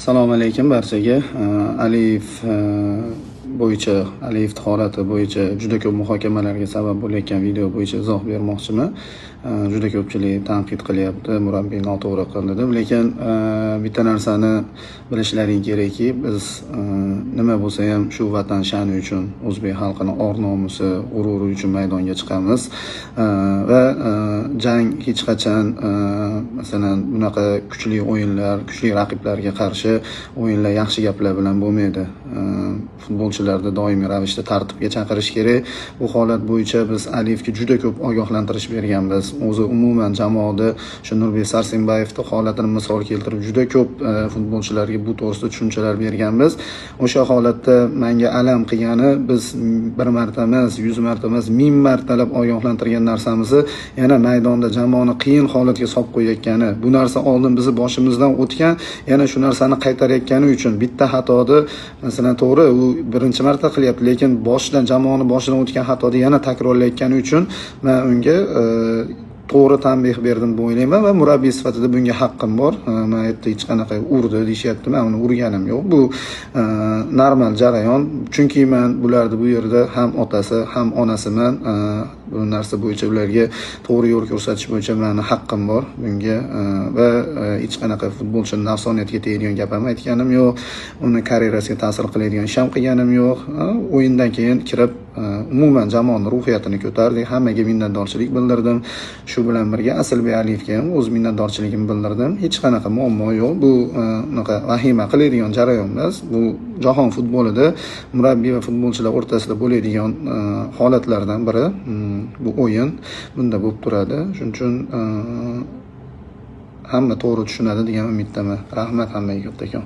Assalomu alaykum barchaga. Aliyev bo'yicha, Aliyev holati bo'yicha juda ko'p muhokamalarga sabab bo'layotgan video bo'yicha izoh bermoqchiman. Juda ko'pchilik tanqid qilyapti, murabbiy noto'g'ri qildi deb. Lekin bitta narsani bilishlaring kerakki, biz nima bo'lsa ham shu vatan sha'ni uchun, o'zbek xalqining or-nomusi, g'ururi uchun maydonga chiqamiz va jang hech qachon masalan bunaqa kuchli o'yinlar, kuchli raqiblarga qarshi o'yinlar yaxshi gaplar bilan bo'lmaydi. Futbolchilarni doimiy ravishda tartibga chaqirish kerak. Bu holat bo'yicha biz Aliyevga juda ko'p ogohlantirish berganmiz. O'zi umuman jamoada shu Nurbek Sarsimbayevning holatini misol keltirib juda ko'p futbolchilarga bu to'g'risida tushunchalar berganmiz. O'sha holatda menga alam qilgani, biz bir marta emas, 100 marta emas, 1000 martalab ogohlantirgan narsamizni yana maydonda jamoani qiyin holatga solib qo'yayotgani, bu narsa oldin bizni boshimizdan o'tgan, yana shu narsani qaytarayotgani uchun bitta xatoni masalan to'g'ri u birinchi marta qilyapti, lekin jamoani boshidan o'tgan xatoni yana takrorlayotgani uchun men unga to'g'ri tanbeh berdim deb o'ylayman va murabbiy sifatida bunga haqqim bor. Men aytdi hech qanaqa urdi deyapti. Men uni urganim yo'q. Bu normal jarayon. Chunki men bularni bu yerda ham otasi, ham onasiman. Bu narsa bo'yicha ularga to'g'ri yo'l ko'rsatish bo'yicha meni haqqim bor bunga va hech qanaqa futbolchining nafsoniyatiga tegadigan gap ham aytganim yo'q. Uni karyerasiga ta'sir qiladigan ish ham qilganim yo'q. O'yindan keyin kirib umuman jamoaning ruhiyatini ko'tardik. Hammaga minnatdorchilik bildirdim. Shu bilan birga Asilbek Aliyevga ham o'z minnatdorchiligimni bildirdim. Hech qanaqa muammo yo'q. Bu unaqa vahima qiladigan jarayon emas. Bu jahon futbolida murabbiy va futbolchilar o'rtasida bo'ladigan holatlardan biri. Bu o'yin bunda bo'lib turadi. Shuning uchun hamma to'g'ri tushunadi degan umiddaman. Rahmat hammaga kattakon.